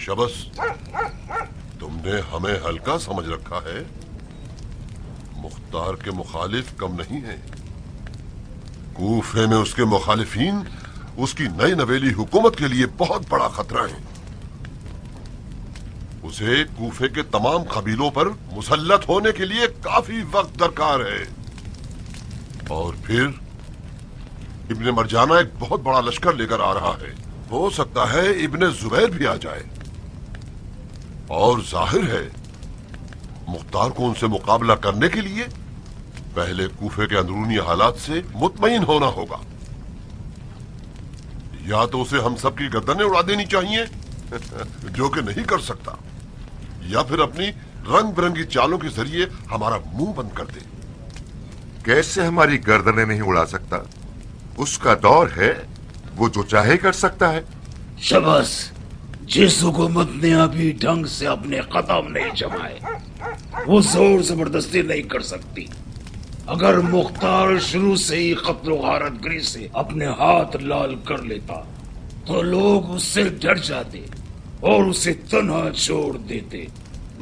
शबस, तुमने हमें हल्का समझ रखा है। मुख्तार के मुखालिफ कम नहीं है। कूफे में उसके मुखालिफिन उसकी नई नवेली हुकूमत के लिए बहुत बड़ा खतरा है। उसे कूफे के तमाम कबीलों पर मुसल्लत होने के लिए काफी वक्त दरकार है। और फिर इब्ने मरजाना एक बहुत बड़ा लश्कर लेकर आ रहा है। हो सकता है इब्ने जुबैर भी आ जाए। और जाहिर है मुख्तार को उनसे मुकाबला करने के लिए पहले कूफे के अंदरूनी हालात से मुतमईन होना होगा। या तो उसे हम सब की गर्दनें उड़ा देनी चाहिए जो कि नहीं कर सकता, या फिर अपनी रंग बिरंगी चालों के जरिए हमारा मुंह बंद कर दे। कैसे हमारी गर्दनें नहीं उड़ा सकता? उसका दौर है, वो जो चाहे कर सकता है। शबस, जिस हुकूमत ने अभी ढंग से अपने कदम नहीं जमाए वो जोर जबरदस्ती नहीं कर सकती। अगर मुख्तार शुरू से ही कत्ल गारतगिरी से अपने हाथ लाल कर लेता तो लोग उससे डर जाते और उसे तन्हा छोड़ देते।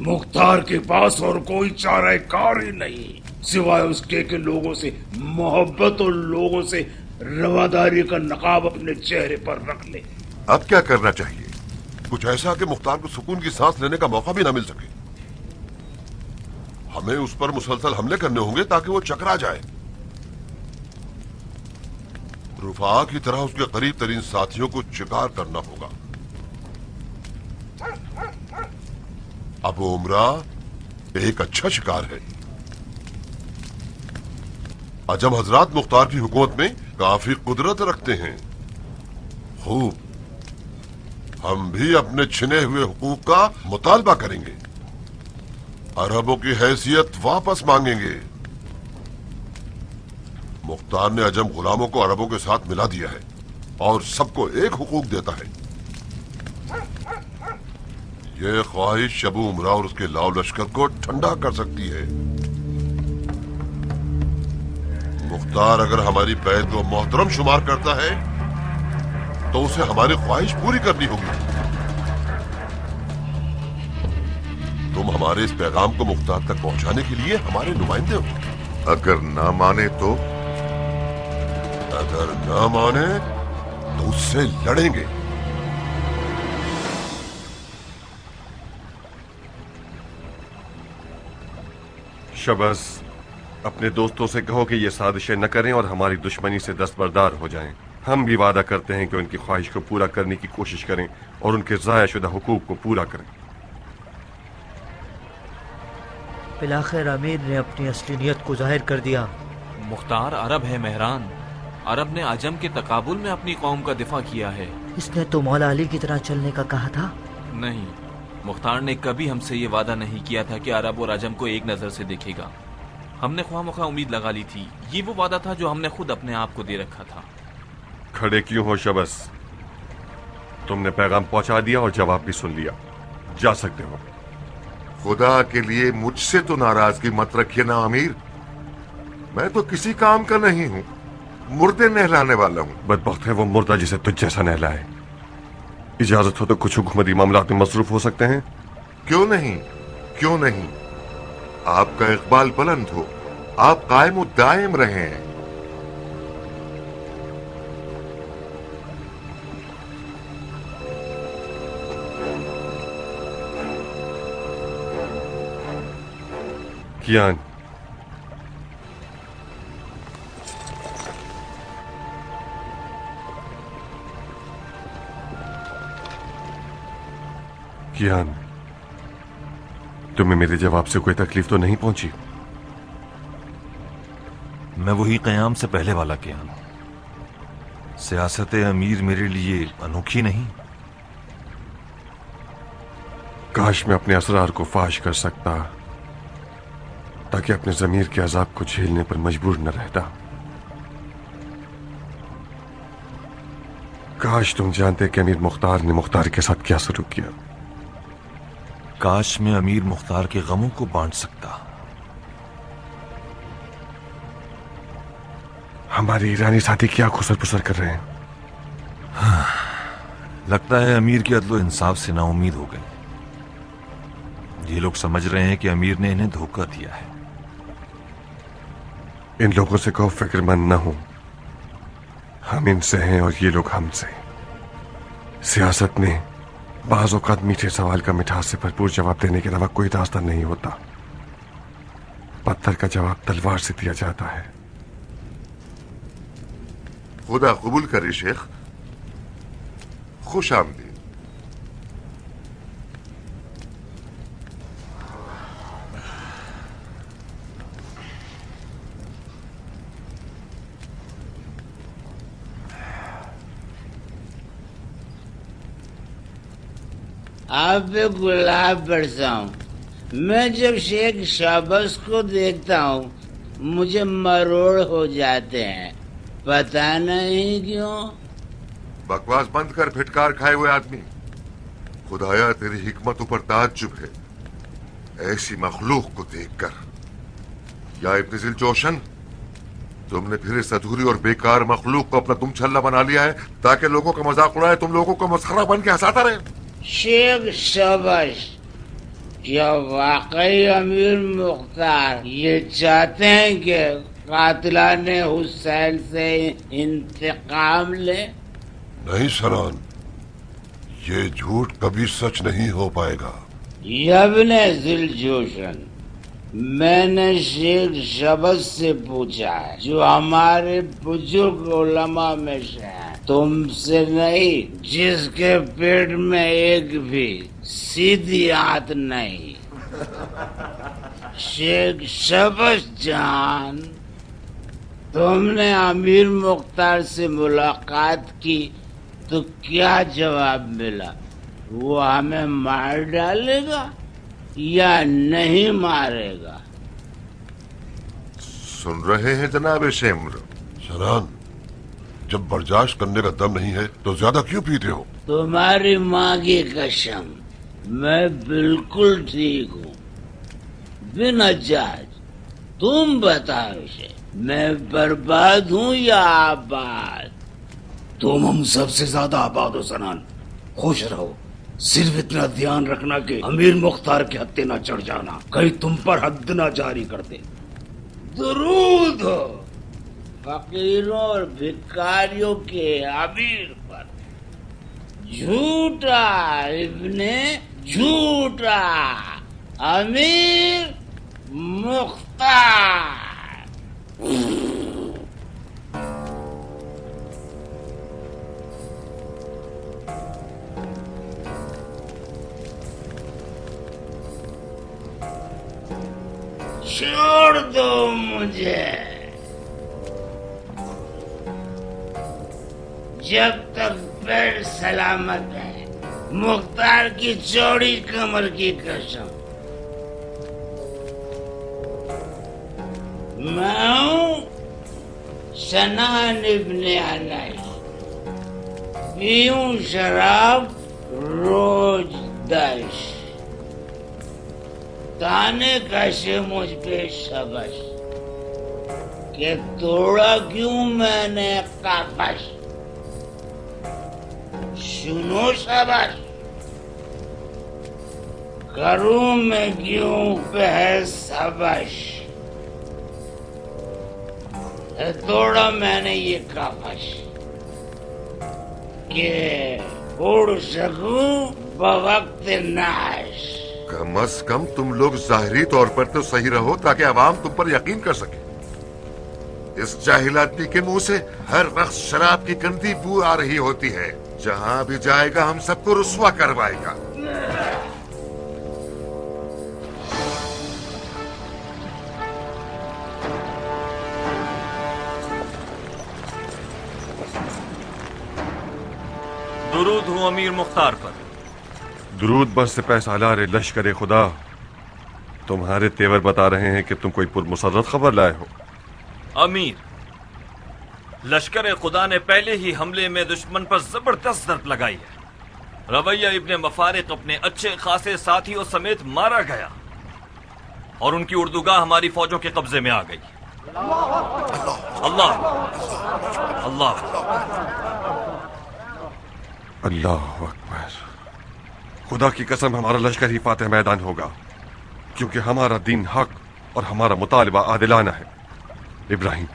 मुख्तार के पास और कोई चाराकार ही नहीं सिवाय उसके के लोगों से मोहब्बत और लोगों से रवादारी का नकाब अपने चेहरे पर रख ले। अब क्या करना चाहिए? कुछ ऐसा कि मुख्तार को सुकून की सांस लेने का मौका भी ना मिल सके। हमें उस पर मुसलसल हमले करने होंगे ताकि वो चकरा जाए। रुफा की तरह उसके करीब तरीन साथियों को शिकार करना होगा। अबू उमरा एक अच्छा शिकार है। अजम हजरात मुख्तार की हुकूमत में काफी कुदरत रखते हैं। खूब, हम भी अपने छिने हुए हुकूक का मुतालबा करेंगे। अरबों की हैसियत वापस मांगेंगे। मुख्तार ने अजम गुलामों को अरबों के साथ मिला दिया है और सबको एक हुकूक देता है। यह ख्वाहिश अबू उमरा और उसके लाव लश्कर को ठंडा कर सकती है। मुख्तार अगर हमारी बैत को मोहतरम शुमार करता है तो उसे हमारी ख्वाहिश पूरी करनी होगी। तुम हमारे इस पैगाम को मुख्तार तक पहुंचाने के लिए हमारे नुमाइंदे हो। अगर ना माने तो? अगर ना माने तो उससे लड़ेंगे। शबस, अपने दोस्तों से कहो कि ये साजिशें न करें और हमारी दुश्मनी से दस्तबरदार हो जाएं। हम भी वादा करते हैं कि उनकी ख्वाहिश को पूरा करने की कोशिश करें और उनके ज़ाया शुदा हुकूक को पूरा करें। बिलाखिर अमीर ने अपनी असली नीयत को जाहिर कर दिया। मुख्तार अरब है मेहरान। अरब ने अजम के तकाबुल में अपनी कौम का दिफा किया है। इसने तो मौला अली की तरह चलने का कहा था। नहीं, मुख्तार ने कभी हमसे ये वादा नहीं किया था कि अरब और अजम को एक नजर से देखेगा। हमने ख्वामख्वाह उम्मीद लगा ली थी। ये वो वादा था जो हमने खुद अपने आप को दे रखा था। खड़े क्यों हो शबस? तुमने पैगाम पहुंचा दिया और जवाब भी सुन लिया। जा सकते हो। खुदा के लिए मुझसे तो नाराजगी मत रखिए ना अमीर। मैं तो किसी काम का नहीं हूं, मुर्दे नहलाने वाला हूं। बदबख्त है वो मुर्दा जिसे तुझ जैसा नहलाए। इजाजत हो तो कुछ हुकूमती मामलात में मसरूफ हो सकते हैं। क्यों नहीं, क्यों नहीं। आपका इकबाल बुलंद हो, आप कायम दायम रहे हैं। कियान, कियान, तुम्हें मेरे जवाब से कोई तकलीफ तो नहीं पहुंची? मैं वही क़याम से पहले वाला कियान। सियासत अमीर मेरे लिए अनोखी नहीं। काश मैं अपने असरार को फाश कर सकता ताकि अपने ज़मीर के अजाब को झेलने पर मजबूर न रहता। काश तुम जानते कि अमीर मुख्तार ने मुख्तार के साथ क्या सलूक किया। काश मैं अमीर मुख्तार के गमों को बांट सकता। हमारे ईरानी साथी क्या खुसर पुसर कर रहे हैं? लगता है अमीर के अदलो इंसाफ से नाउमीद हो गए। ये लोग समझ रहे हैं कि अमीर ने इन्हें धोखा दिया है। इन लोगों से कहो फिक्रमंद न हो, हम इनसे हैं और ये लोग हमसे। सियासत में बाज़ औक़ात मीठे सवाल का मिठास से भरपूर जवाब देने के अलावा कोई रास्ता नहीं होता। पत्थर का जवाब तलवार से दिया जाता है। खुदा कबूल करे शेख, खुश आमदीद। आप पे गुलाब बरसाऊं। मैं जब शेख शाबस को देखता हूँ मुझे मरोड़ हो जाते हैं, पता नहीं क्यों। बकवास बंद कर फिटकार खाए हुए आदमी। खुदाया तेरी हिकमतों पर ताज्जुब है ऐसी मखलूक को देखकर। या इब्न जिल जोशन, तुमने फिर इस अधूरी और बेकार मखलूक को अपना दुम छल्ला बना लिया है ताकि लोगों का मजाक उड़ाए, तुम लोगों को मसखरा बन के हंसाता रहे। शेख शाबाश, क्या वाकई अमीर मुख्तार ये चाहते हैं कि कातिलाने हुसैन से इंतकाम ले? नहीं सरान, ये झूठ कभी सच नहीं हो पाएगा। यब्ने जिलजोशन, मैंने शेख शबस से पूछा है जो हमारे बुजुर्ग उलमा में से हैं, तुमसे नहीं जिसके पेट में एक भी सीधी आंत नहीं। शेख शबस जान, तुमने अमीर मुख्तार से मुलाकात की तो क्या जवाब मिला? वो हमें मार डालेगा या नहीं मारेगा? सुन रहे हैं जनाब शेम्र? सरान, जब बर्दाश्त करने का दम नहीं है तो ज्यादा क्यों पीते हो? तुम्हारी माँ की कसम, मैं बिल्कुल ठीक हूँ, बिना जाज। तुम बताओ इसे, मैं बर्बाद हूँ या आबाद? तुम हम सबसे ज्यादा आबाद हो सनान। खुश रहो, सिर्फ इतना ध्यान रखना कि अमीर मुख्तार के हत्थे न चढ़ जाना, कहीं तुम पर हद न जारी कर दे। दुरूद हो फकीरों और भिखारियों के अमीर पर। झूठा इब्ने झूठा अमीर मुख्तार। छोड़ दो मुझे, जब तक पैर सलामत है। मुख्तार की चौड़ी कमर की कसम। मैं हूँ सनान इब्ने अनस, पीऊं शराब रोज 10। ताने कैसे मुझ पे शबश के तोड़ा क्यों मैंने काफश? सुनो शबश, करूं मैं क्यों बहस सबश? तोड़ा मैंने ये काफश के उड़ सकूं बवक्त नाश। कम अज कम तुम लोग जाहिरी तौर पर तो सही रहो ताकि अवाम तुम पर यकीन कर सके। इस जाहिल आदमी के मुंह से हर वक्त शराब की गंदी बू आ रही होती है। जहां भी जाएगा हम सबको रुस्वा करवाएगा। दुरूद हूँ अमीर मुख्तार पर। दुरूद बस से पैसा लारे लश्कर खुदा, तुम्हारे तेवर बता रहे हैं कि तुम कोई पुरमुसर्रत खबर लाए हो। अमीर, लश्कर खुदा ने पहले ही हमले में दुश्मन पर जबरदस्त ज़रब लगाई है। रवैया इब्ने मफारिक अपने अच्छे खासे साथियों समेत मारा गया और उनकी उर्दूगाह हमारी फौजों के कब्जे में आ गई। अल्लाह अल्लाह। अल्लाह अकबर। खुदा की कसम हमारा लश्कर ही फातह मैदान होगा, क्योंकि हमारा दीन हक और हमारा मुतालिबा आदिलाना है। इब्राहिम,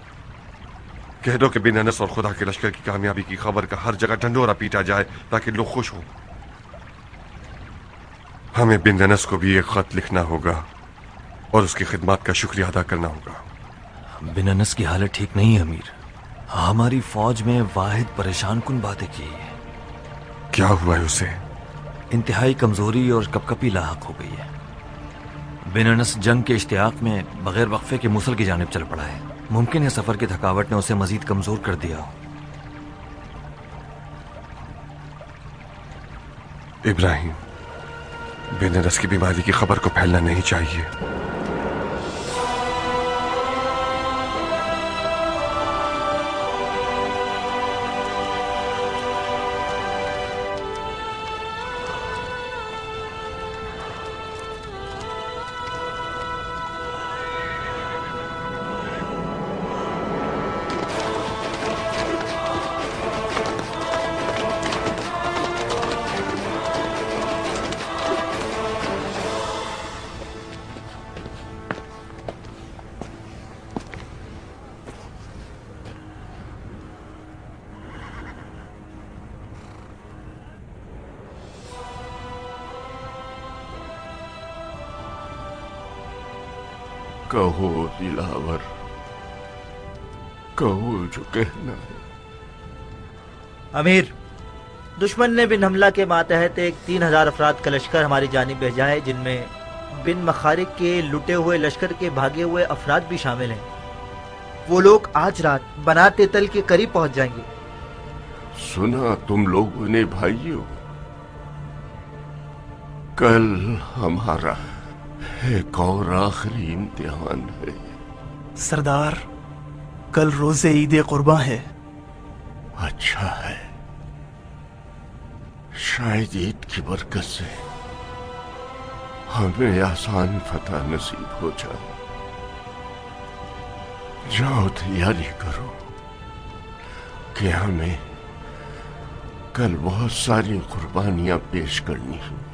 कह दो कि बिन अनस और खुदा के लश्कर की कामयाबी की खबर का हर जगह ढंढोरा पीटा जाए ताकि लोग खुश हों। हमें बिन अनस को भी एक खत लिखना होगा और उसकी खिदमत का शुक्रिया अदा करना होगा। बिन अनस की हालत ठीक नहीं है अमीर। हमारी फौज में वाहिद परेशान कुन बातें की है। क्या हुआ है उसे? इंतहाई कमजोरी और कपकपी लाहक हो गई है। बिन अनस जंग के इश्तियाक में बगैर वक्फे के मूसल की जानिब चल पड़ा है। मुमकिन है सफर की थकावट ने उसे मजीद कमजोर कर दिया हो। इब्राहिम, बिन अनस की बीमारी की खबर को फैलना नहीं चाहिए। कहो दिलावर, कहो जो कहना है। अमीर, दुश्मन ने बिन हमला के मातहत एक 3000 अफराद का लश्कर हमारी जानिब भेजा है, जिनमें बिन मखारिक के लुटे हुए लश्कर के भागे हुए अफराद भी शामिल हैं। वो लोग आज रात बनाते तल के करीब पहुंच जाएंगे। सुना तुम लोगों ने भाइयों, कल हमारा एक और आखिरी इम्तिहान है। सरदार, कल रोजे ईद कुर्बान है। अच्छा है, शायद ईद की बरकत से हमें आसान फतह नसीब हो जाए। जाओ तैयारी करो कि हमें कल बहुत सारी कुर्बानियां पेश करनी हैं।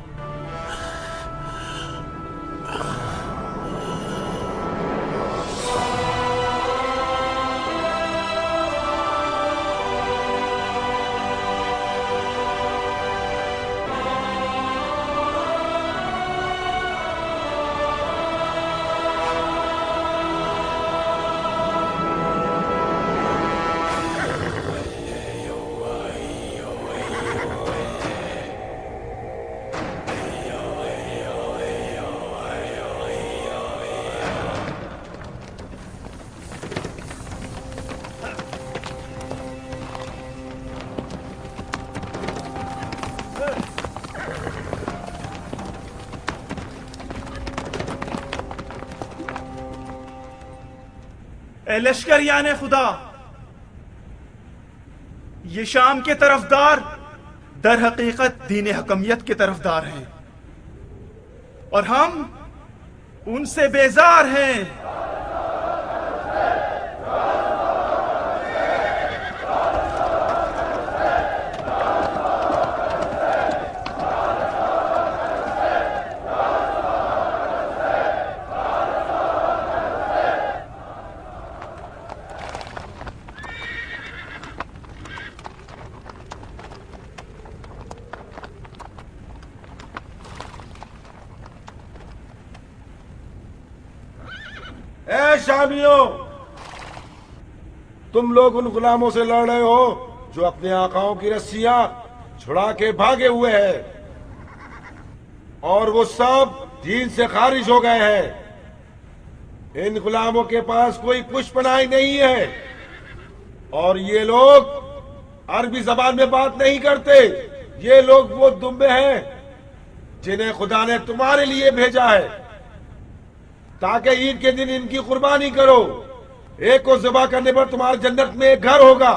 ए लश्कर याने खुदा, ये शाम के तरफदार दर हकीकत दीन हकमियत के तरफदार हैं और हम उनसे बेजार हैं। ए शामियों, तुम लोग उन गुलामों से लड़ रहे हो जो अपने आकाओं की रस्सियां छुड़ा के भागे हुए हैं, और वो सब दीन से खारिज हो गए हैं। इन गुलामों के पास कोई पुष्पनाई नहीं है और ये लोग अरबी जबान में बात नहीं करते। ये लोग वो दुम्बे हैं जिन्हें खुदा ने तुम्हारे लिए भेजा है ताकि ईद के दिन इनकी कुर्बानी करो। एक को ज़िबा करने पर तुम्हारे जन्नत में एक घर होगा।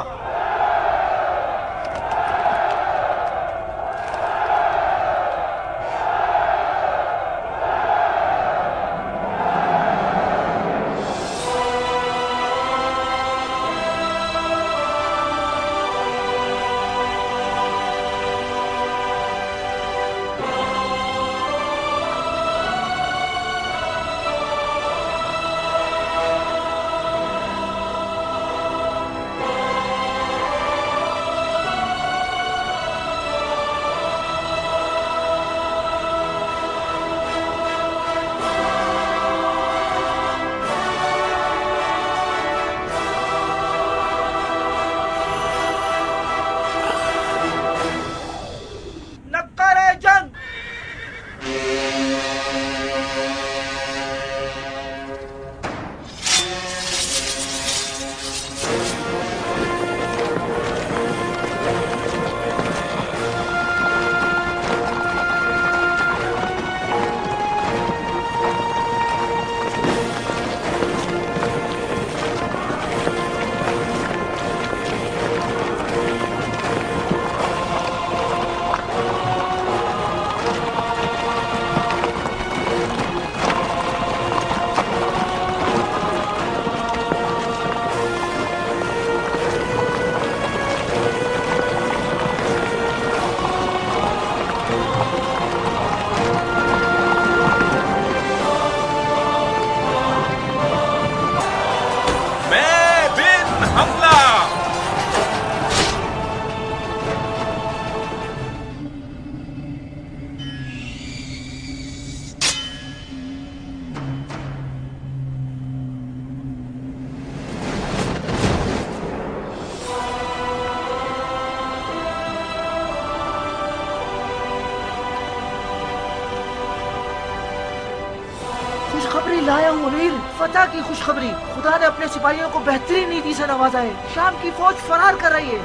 خوشخبری لایا ہوں امیر، فتح کی خوشخبری۔ خدا نے اپنے سپاہیوں کو بہترین نیتی سے نوازا ہے۔ شام کی فوج فرار کر رہی ہے۔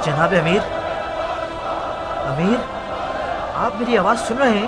جناب امیر، امیر آپ میری آواز سن رہے ہیں؟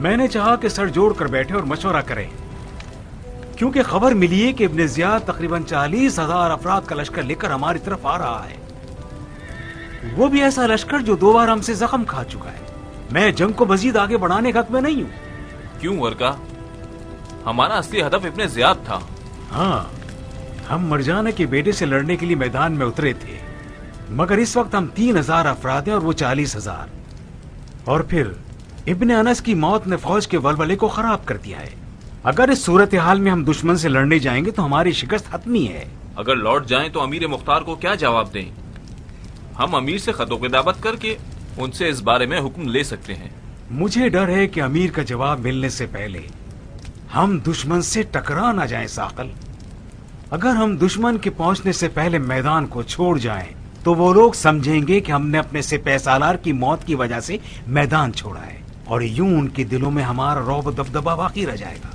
میں نے چاہا کہ سر جوڑ کر بیٹھے اور مشورہ کریں، کیونکہ خبر ملی ہے کہ ابن زیاد تقریباً 40,000 افراد کا لشکر لے کر ہماری طرف آ رہا ہے، وہ بھی ایسا لشکر جو 2 بار ہم سے زخم کھا چکا ہے۔ میں جنگ کو مزید آگے بڑھانے کا حق میں نہیں ہوں۔ کیوں ورقا؟ ہمارا اصلی ہدف ابن زیاد تھا۔ ہاں، ہم مرجانہ کے بیٹے سے لڑنے کے لیے میدان میں اترے تھے، مگر اس وقت ہم 3,000 افراد ہیں اور وہ 40,000۔ اور پھر ابن انس کی موت نے فوج کے ولولے کو خراب کر دیا ہے۔ اگر اس صورتحال میں ہم دشمن سے لڑنے جائیں گے تو ہماری شکست حتمی ہے۔ اگر لوٹ جائیں تو امیر مختار کو کیا جواب دیں؟ ہم امیر سے خط و کتابت کر کے ان سے اس بارے میں حکم لے سکتے ہیں۔ مجھے ڈر ہے کہ امیر کا جواب ملنے سے پہلے ہم دشمن سے ٹکرا نہ جائیں ثاقل۔ اگر ہم دشمن کے پہنچنے سے پہلے میدان کو چھوڑ جائیں تو وہ لوگ سمجھیں گے کہ ہم نے اپنے سپہ سالار کی موت کی وجہ سے میدان چھوڑا ہے، اور یوں ان کے دلوں میں ہمارا رعب و دبدبہ باقی رہ جائے گا،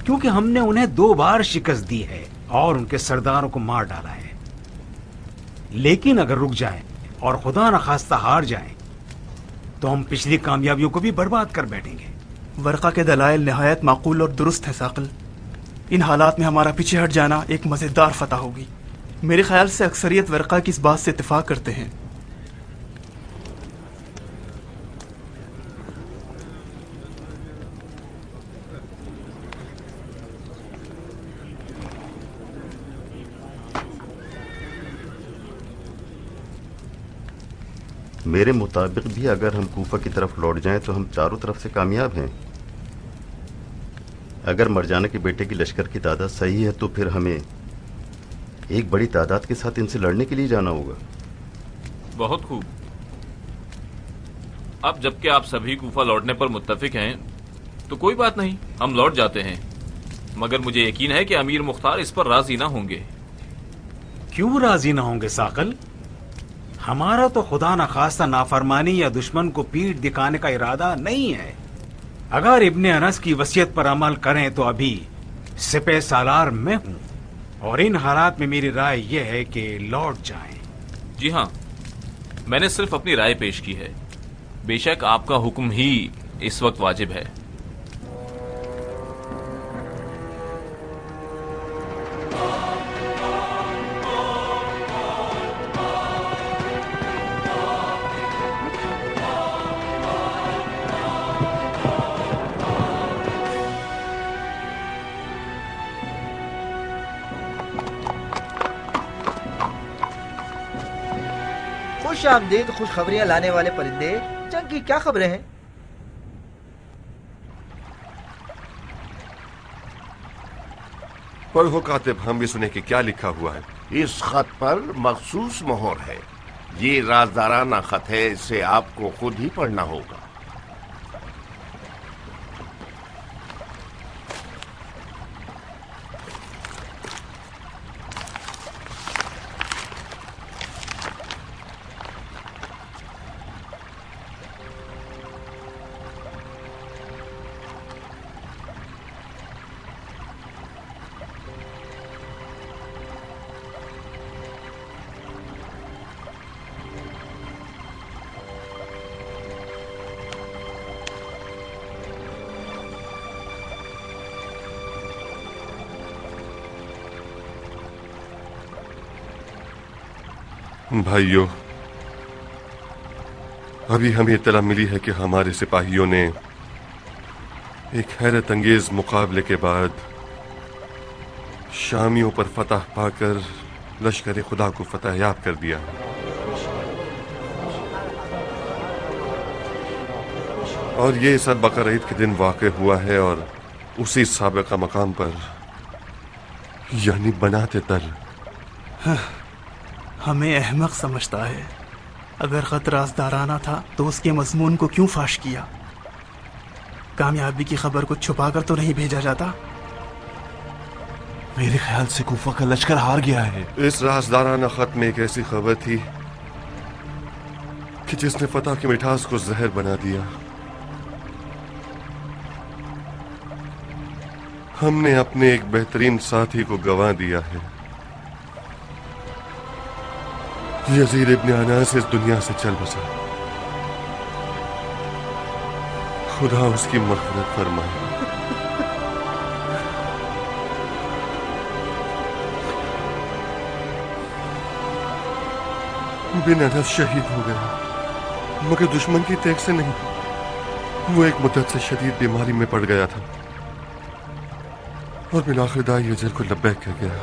کیونکہ ہم نے انہیں 2 بار شکست دی ہے اور ان کے سرداروں کو مار ڈالا ہے۔ لیکن اگر رک جائیں اور خدا نخواستہ ہار جائیں تو ہم پچھلی کامیابیوں کو بھی برباد کر بیٹھیں گے۔ ورقہ کے دلائل نہایت معقول اور درست ہے ثاقل۔ ان حالات میں ہمارا پیچھے ہٹ جانا ایک مزیدار فتح ہوگی۔ میرے خیال سے اکثریت ورقہ کی اس بات سے اتفاق کرتے ہیں۔ میرے مطابق بھی اگر ہم کوفہ کی طرف لوٹ جائیں تو ہم چاروں طرف سے کامیاب ہیں۔ اگر مرجانہ کے بیٹے کی لشکر کی تعداد صحیح ہے تو پھر ہمیں ایک بڑی تعداد کے ساتھ ان سے لڑنے کے لیے جانا ہوگا۔ بہت خوب۔ اب جبکہ آپ سبھی کوفہ لوٹنے پر متفق ہیں تو کوئی بات نہیں، ہم لوٹ جاتے ہیں، مگر مجھے یقین ہے کہ امیر مختار اس پر راضی نہ ہوں گے۔ کیوں راضی نہ ہوں گے ثاقل؟ ہمارا تو خدا نخواستہ نافرمانی یا دشمن کو پیٹھ دکھانے کا ارادہ نہیں ہے۔ اگر ابن انس کی وصیت پر عمل کریں تو ابھی سپہ سالار میں ہوں، اور ان حالات میں میری رائے یہ ہے کہ لوٹ جائیں۔ جی ہاں، میں نے صرف اپنی رائے پیش کی ہے، بے شک آپ کا حکم ہی اس وقت واجب ہے۔ خوش آمدید خوش خبریاں لانے والے پرندے، جنگ کی کیا خبریں ہیں؟ پڑھو کاتب، ہم بھی سنیں کہ کیا لکھا ہوا ہے۔ اس خط پر مخصوص مہر ہے۔ یہ رازدارانہ خط ہے، اسے آپ کو خود ہی پڑھنا ہوگا۔ بھائیوں، ابھی ہمیں اطلاع ملی ہے کہ ہمارے سپاہیوں نے ایک حیرت انگیز مقابلے کے بعد شامیوں پر فتح پا کر لشکر خدا کو فتح یاب کر دیا. اور یہ سب بقرعید کے دن واقع ہوا ہے اور اسی سابقہ مقام پر، یعنی بنات تل. ہمیں احمق سمجھتا ہے. اگر خط رازدارانہ تھا تو اس کے مضمون کو کیوں فاش کیا؟ کامیابی کی خبر کو چھپا کر تو نہیں بھیجا جاتا؟ میرے خیال سے کوفہ کا لشکر ہار گیا ہے. اس رازدارانہ خط میں ایک ایسی خبر تھی کہ جس نے فتح کی مٹھاس کو زہر بنا دیا. ہم نے اپنے ایک بہترین ساتھی کو گنوا دیا ہے. یزید ابن اناس اس دنیا سے چل بسا. خدا اس کی مغفرت فرمائے. بن انس شہید ہو گیا، مگر دشمن کی تیغ سے نہیں. وہ ایک مدت سے شدید بیماری میں پڑ گیا تھا اور بالآخر داعی اجل کو لبیک کہہ گیا.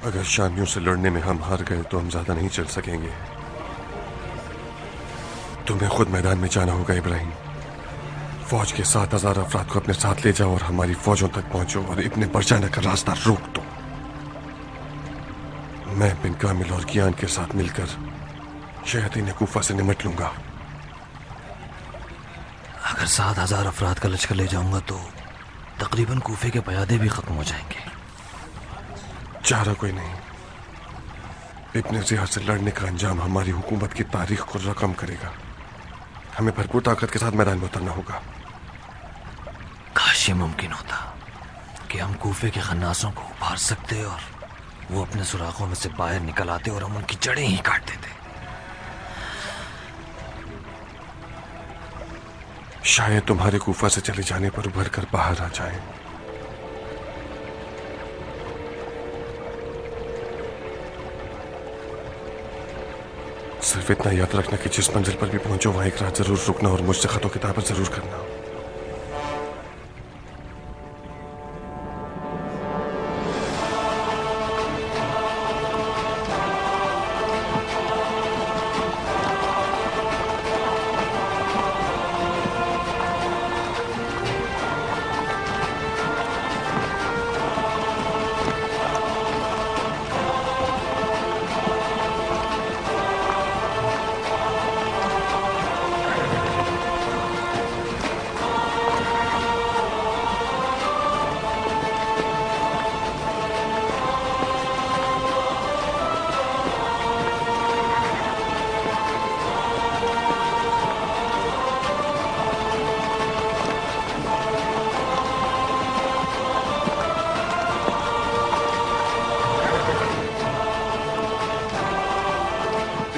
اگر شامیوں سے لڑنے میں ہم ہار گئے تو ہم زیادہ نہیں چل سکیں گے. تمہیں خود میدان میں جانا ہوگا ابراہیم. فوج کے 7,000 افراد کو اپنے ساتھ لے جاؤ اور ہماری فوجوں تک پہنچو اور ابن برجانہ کا راستہ روک دو. میں بن کامل اور کیان کے ساتھ مل کر شیاطین کوفہ سے نمٹ لوں گا. اگر 7,000 افراد کا لشکر لے جاؤں گا تو تقریباً کوفے کے پیادے بھی ختم ہو جائیں گے. چارہ کوئی نہیں. ابن زیاد سے لڑنے کا انجام ہماری حکومت کی تاریخ کو رقم کرے گا. ہمیں بھرپور طاقت کے ساتھ میدان میں اترنا ہوگا. کاش یہ ممکن ہوتا کہ ہم کوفے کے خناسوں کو ابھار سکتے اور وہ اپنے سوراخوں میں سے باہر نکل آتے اور ہم ان کی جڑیں ہی کاٹ دیتے. شاید تمہارے کوفہ سے چلے جانے پر ابھر کر باہر آ جائیں. صرف اتنا یاد رکھنا کہ جس منزل پر بھی پہنچو وہاں ایک رات ضرور رکنا اور مجھ سے خط و کتابت ضرور کرنا.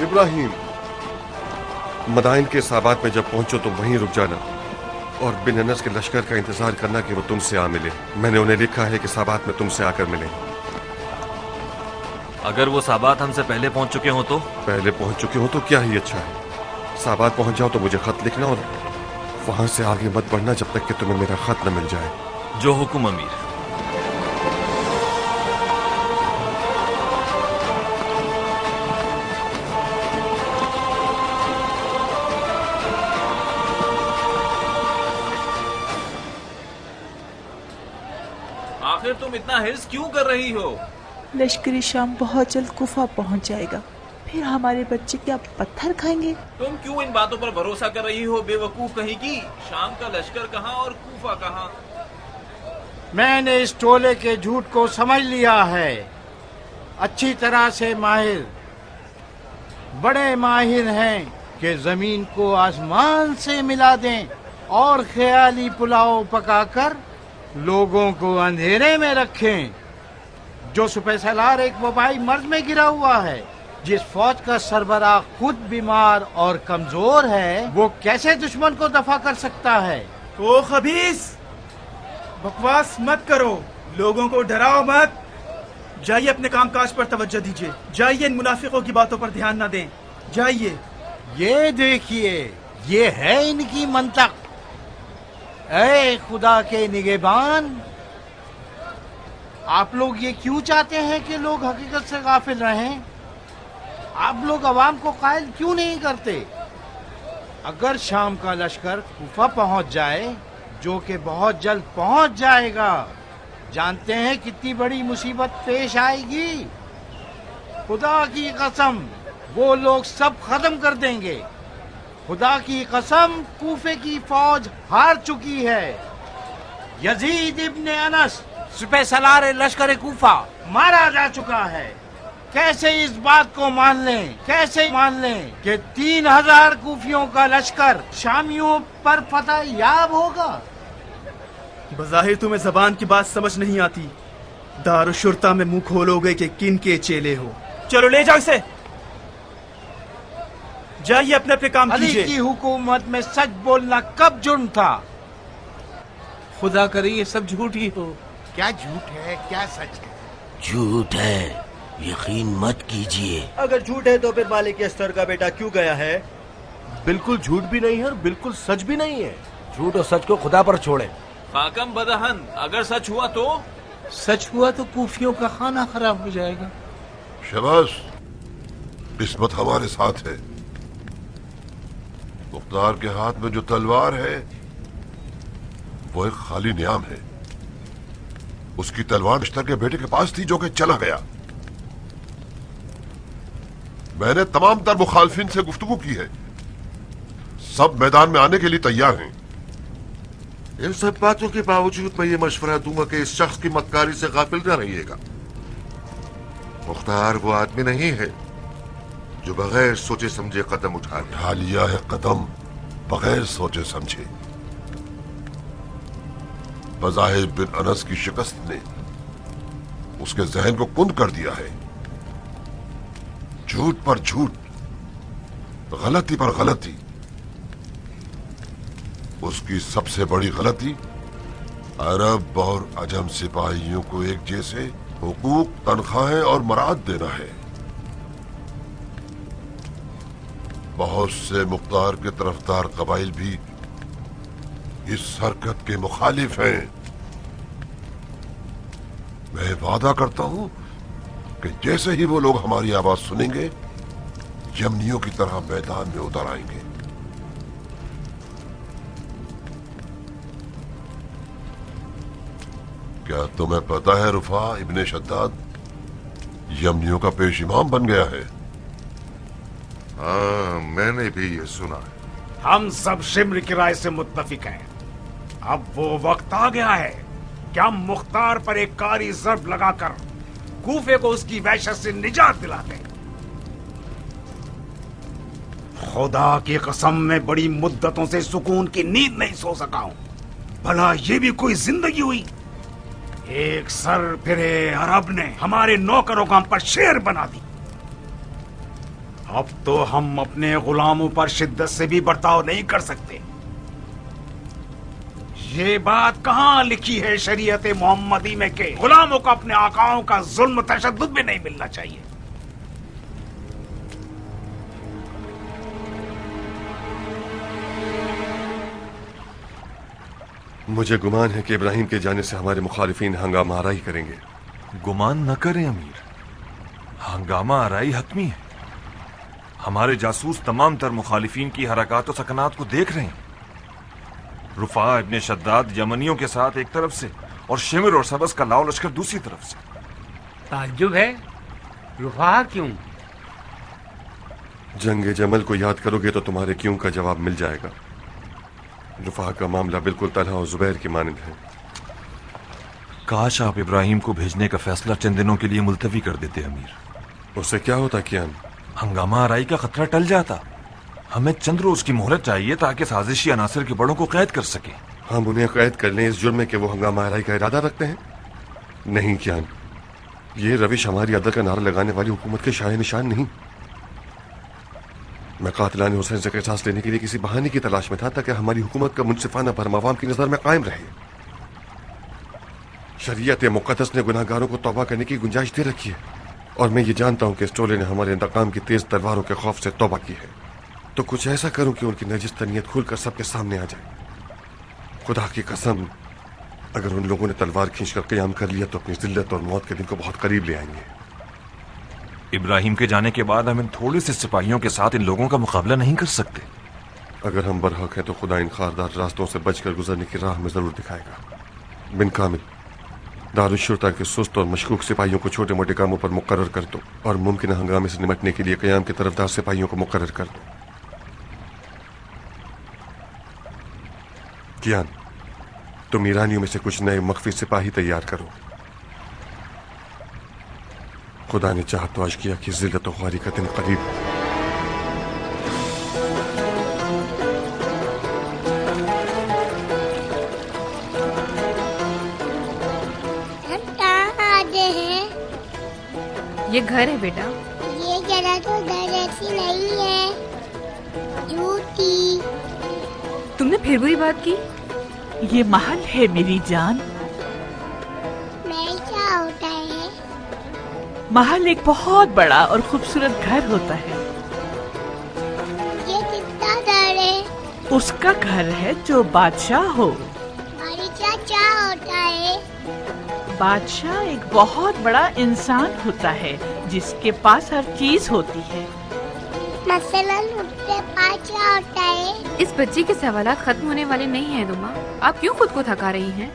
ابراہیم، مدائن کے صحابات میں جب پہنچو تو وہیں رک جانا اور بن انس کے لشکر کا انتظار کرنا کہ وہ تم سے آ ملے. میں نے انہیں لکھا ہے کہ صحابات میں تم سے آ کر ملیں. اگر وہ صحابات ہم سے پہلے پہنچ چکے ہوں تو؟ پہلے پہنچ چکے ہوں تو کیا ہی اچھا ہے. صحابات پہنچ جاؤ تو مجھے خط لکھنا اور وہاں سے آگے مت بڑھنا جب تک کہ تمہیں میرا خط نہ مل جائے. جو حکم امیر. آخر تم اتنا حرص کیوں کر رہی ہو؟ لشکری شام بہت جلد کوفہ پہنچ جائے گا، پھر ہمارے بچے کیا پتھر کھائیں گے؟ تم کیوں ان باتوں پر بھروسہ کر رہی ہو بے وقوف کہیں کی؟ شام کا لشکر کہاں اور کوفہ کہاں؟ میں نے اس ٹولے کے جھوٹ کو سمجھ لیا ہے. اچھی طرح سے ماہر، بڑے ماہر ہیں کہ زمین کو آسمان سے ملا دیں اور خیالی پلاؤ پکا کر لوگوں کو اندھیرے میں رکھیں. جو سپہ سالار ایک وبائی مرض میں گرا ہوا ہے جس فوج کا سربراہ خود بیمار اور کمزور ہے وہ کیسے دشمن کو دفع کر سکتا ہے؟ او خبیث، بکواس مت کرو، لوگوں کو ڈراؤ مت. جائیے اپنے کام کاج پر توجہ دیجیے. جائیے ان منافقوں کی باتوں پر دھیان نہ دیں. جائیے. یہ دیکھیے، یہ ہے ان کی منطق. اے خدا کے نگہبان، آپ لوگ یہ کیوں چاہتے ہیں کہ لوگ حقیقت سے غافل رہیں؟ آپ لوگ عوام کو قائل کیوں نہیں کرتے؟ اگر شام کا لشکر کوفہ پہنچ جائے، جو کہ بہت جلد پہنچ جائے گا، جانتے ہیں کتنی بڑی مصیبت پیش آئے گی. خدا کی قسم وہ لوگ سب ختم کر دیں گے. خدا کی قسم کوفے کی فوج ہار چکی ہے. یزید ابن انس سپہ سالار لشکر کوفہ مارا جا چکا ہے. کیسے اس بات کو مان لیں کہ 3000 کوفیوں کا لشکر شامیوں پر فتح یاب ہوگا؟ بظاہر تمہیں زبان کی بات سمجھ نہیں آتی. دارالشرطہ میں منہ کھولو گے کہ کن کے چیلے ہو. چلو لے جاؤ اسے. جائیے اپنے اپنے کام کیجیے. علی کی حکومت میں سچ بولنا کب جرم تھا؟ خدا کرے یہ سب جھوٹ ہی ہو. کیا جھوٹ ہے کیا سچ ہے؟ جھوٹ ہے، یقین مت کیجیے. اگر جھوٹ ہے تو پھر مالک استر کا بیٹا کیوں گیا ہے؟ بالکل جھوٹ بھی نہیں ہے اور بالکل سچ بھی نہیں ہے. جھوٹ اور سچ کو خدا پر چھوڑے. حاکم بدہن، اگر سچ ہوا تو؟ سچ ہوا تو کوفیوں کا کھانا خراب ہو جائے گا. شباش، قسمت ہمارے ساتھ ہے. مختار کے ہاتھ میں جو تلوار ہے وہ ایک خالی نیام ہے. اس کی تلوار اشتر کے بیٹے کے پاس تھی جو کہ چلا گیا. میں نے تمام تر مخالفین سے گفتگو کی ہے، سب میدان میں آنے کے لیے تیار ہیں. ان سب باتوں کے باوجود میں یہ مشورہ دوں گا کہ اس شخص کی مکاری سے غافل نہ رہیے گا. مختار وہ آدمی نہیں ہے جو بغیر سوچے سمجھے قدم اٹھا لیا ہے قدم بغیر سوچے سمجھے. بظاہر بن انس کی شکست نے اس کے ذہن کو کند کر دیا ہے. جھوٹ پر جھوٹ، غلطی پر غلطی. اس کی سب سے بڑی غلطی عرب اور عجم سپاہیوں کو ایک جیسے حقوق، تنخواہیں اور مراد دینا ہے. بہت سے مختار کے طرفدار قبائل بھی اس حرکت کے مخالف ہیں. میں وعدہ کرتا ہوں کہ جیسے ہی وہ لوگ ہماری آواز سنیں گے، یمنیوں کی طرح میدان میں اتر آئیں گے. کیا تمہیں پتا ہے رفا ابن شداد یمنیوں کا پیش امام بن گیا ہے؟ ہاں، میں نے بھی یہ سنا ہے. ہم سب شمر کی رائے سے متفق ہیں. اب وہ وقت آ گیا ہے کہ ہم مختار پر ایک کاری ضرب لگا کر کوفے کو اس کی وحشت سے نجات دلا دیں. خدا کی قسم میں بڑی مدتوں سے سکون کی نیند نہیں سو سکا ہوں. بھلا یہ بھی کوئی زندگی ہوئی؟ ایک سر پھرے عرب نے ہمارے نوکروں کو ہم پر شیر بنا دی. اب تو ہم اپنے غلاموں پر شدت سے بھی برتاؤ نہیں کر سکتے. یہ بات کہاں لکھی ہے شریعت محمدی میں کہ غلاموں کو اپنے آقاؤں کا ظلم و تشدد بھی نہیں ملنا چاہیے؟ مجھے گمان ہے کہ ابراہیم کے جانے سے ہمارے مخالفین ہنگامہ آرائی کریں گے. گمان نہ کریں امیر، ہنگامہ آرائی حتمی ہے. ہمارے جاسوس تمام تر مخالفین کی حرکات و سکنات کو دیکھ رہے ہیں. رفاع ابن شداد یمنیوں کے ساتھ ایک طرف سے اور شمر اور سبز کا لاؤ لشکر دوسری طرف سے. تعجب ہے، رفاع کیوں؟ جنگ جمل کو یاد کرو گے تو تمہارے کیوں کا جواب مل جائے گا. رفاع کا معاملہ بالکل طلحہ اور زبیر کی مانند ہے. کاش آپ ابراہیم کو بھیجنے کا فیصلہ چند دنوں کے لیے ملتوی کر دیتے امیر. اس سے کیا ہوتا کیان؟ ہنگامہ آرائی کا خطرہ ٹل جاتا. ہمیں چند روز کی مہلت چاہیے تاکہ سازشی عناصر کے بڑوں کو قید کر سکیں. ہم انہیں قید کر لیں اس جرم میں کہ وہ ہنگامہ آرائی کا ارادہ رکھتے ہیں؟ نہیں کیان، یہ روش ہماری عدل کا نعرہ لگانے والی حکومت کے شاہ نشان نہیں. मैं कातिलान हुसैन से एहसास लेने के लिए किसी बहाने की तलाश में था ताकि हमारी हुकूमत का मुनसिफाना भरम आवाम की नजर में कायम रहे। शरीयत मुक़द्दस ने गुनाहगारों को तौबा करने की गुंजाइश दे रखी है, और मैं ये जानता हूं कि इस टोले ने हमारे इंतकाम की तेज तलवारों के खौफ से तौबा की है। तो कुछ ऐसा करूं कि उनकी नजिस नीयत खुलकर सबके सामने आ जाए। खुदा की कसम, अगर उन लोगों ने तलवार खींचकर क़याम कर लिया तो अपनी जिल्लत और मौत के दिन को बहुत करीब ले आएंगे। इब्राहिम के जाने के बाद हम इन थोड़े से सिपाहियों के साथ इन लोगों का मुकाबला नहीं कर सकते। अगर हम बरहक हैं तो खुदा इन खारदार रास्तों से बचकर गुजरने की राह में जरूर दिखाएगा। बिन कामिल, दारुशुरता के सुस्त और मशकूक सिपाहियों को छोटे मोटे कामों पर मुकर्रर कर दो और मुमकिन हंगामे से निपटने के लिए क़याम के तरफदार सिपाहियों को मुकर्रर कर दो। कियान, तुम ईरानियों में से कुछ नए मख्फी सिपाही तैयार करो। खुदा ने चाहा तो आज किया कि जिल्लत और ख्वारी का दिन करीब। ये घर है बेटा। ये जगह तो घर ऐसी नहीं है, झूठी। तुमने फिर वही बात की। ये महल है मेरी जान। महल क्या होता है? महल एक बहुत बड़ा और खूबसूरत घर होता है। ये कितना घर है? उसका घर है जो बादशाह हो। बादशाह क्या होता है? बादशाह एक बहुत बड़ा इंसान होता है जिसके पास हर चीज होती है। मसलन उसके पास क्या होता है? इस बच्ची के सवालात खत्म होने वाले नहीं हैं दुमा। आप क्यों खुद को थका रही हैं?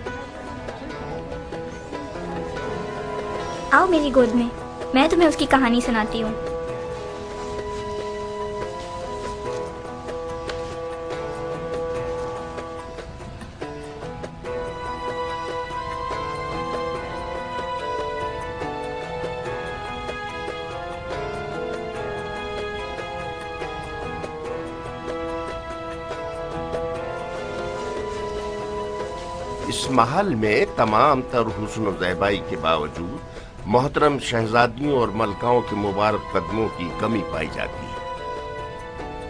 आओ मेरी गोद में, मैं तुम्हें उसकी कहानी सुनाती हूँ। इस महल में तमाम तर हुस्न और ज़ैबाई के बावजूद मोहतरम शहजादियों और मलकाओं के मुबारक कदमों की कमी पाई जाती है।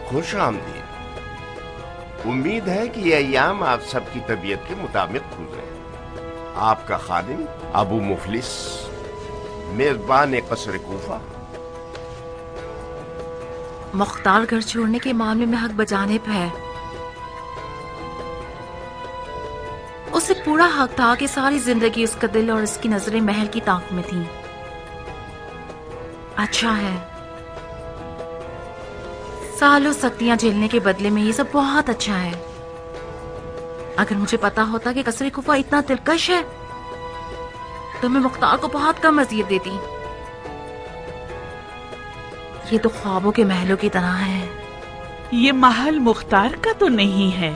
खुश आमदीद। उम्मीद है कि ये अय्याम आप सबकी तबीयत के मुताबिक गुजरे। आपका खादिम अबू मुफलिस, मेजबान कसर कूफा। मुख्तार घर छोड़ने के मामले में हक बजाने पे है। उसे पूरा हक था कि सारी जिंदगी उसका दिल और उसकी नजरें महल की ताक में थीं। अच्छा है, सालों सख्तियां झेलने के बदले में ये सब बहुत अच्छा है। अगर मुझे पता होता कि कसरे कुफा इतना दिलकश है तो मैं मुख्तार को बहुत कम अज़ियत देती। ये तो ख्वाबों के महलों की तरह है। ये महल मुख्तार का तो नहीं है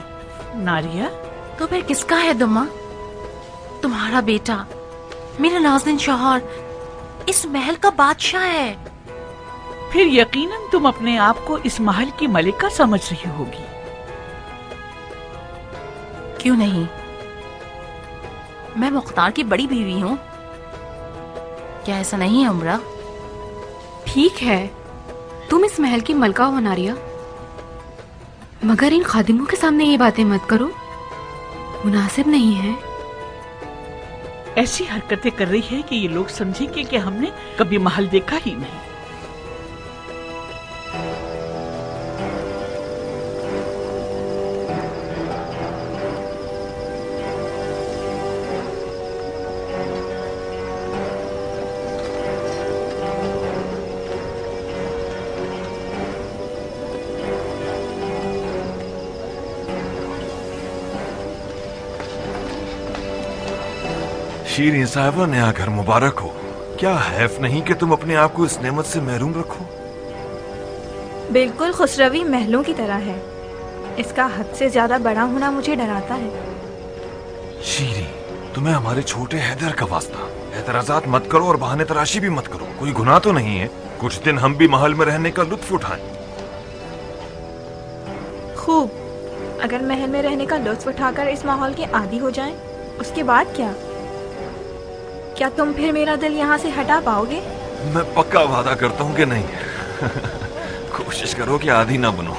नारिया। तो फिर किसका है दुमा? तुम्हारा बेटा, मेरा नाज़िन शौहर, इस महल का बादशाह है। फिर यकीनन तुम अपने आप को इस महल की मलिका समझ रही होगी। क्यों नहीं, मैं मुख्तार की बड़ी बीवी हूँ। क्या ऐसा नहीं है उमरा? ठीक है, तुम इस महल की मलका हो नारिया, मगर इन खादिमों के सामने ये बातें मत करो, मुनासिब नहीं है। ऐसी हरकतें कर रही है कि ये लोग समझेंगे कि हमने कभी महल देखा ही नहीं। शीरीन साहिबा, नया घर मुबारक हो। क्या हैफ नहीं कि तुम अपने आप को इस नेमत से महरूम रखो? बिल्कुल खुसरवी महलों की तरह है। इसका हद से ज्यादा बड़ा होना मुझे डराता है। शीरीन, तुम्हें हमारे छोटे हैदर का वास्ता, एतराजात मत करो और बहाने तराशी भी मत करो। कोई गुनाह तो नहीं है। कुछ दिन हम भी महल में रहने का लुत्फ उठाएं। खूब, अगर महल में रहने का लुत्फ उठाकर इस माहौल के आदी हो जाएं, उसके बाद क्या? क्या तुम फिर मेरा दिल यहाँ से हटा पाओगे? मैं पक्का वादा करता हूँ कि नहीं। कोशिश करो कि आदी ना बनो।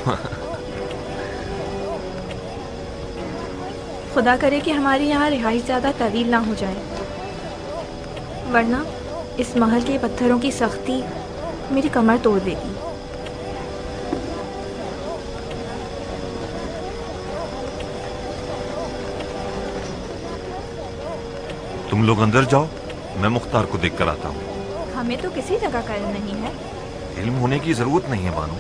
खुदा करे कि हमारी यहाँ रिहाई ज़्यादा तवील ना हो जाए, वरना इस महल के पत्थरों की सख्ती मेरी कमर तोड़ देगी। तुम लोग अंदर जाओ, मैं मुख्तार को देख कर आता हूँ। हमें तो किसी जगह का इल्म नहीं है। इल्म होने की जरूरत नहीं है बानो।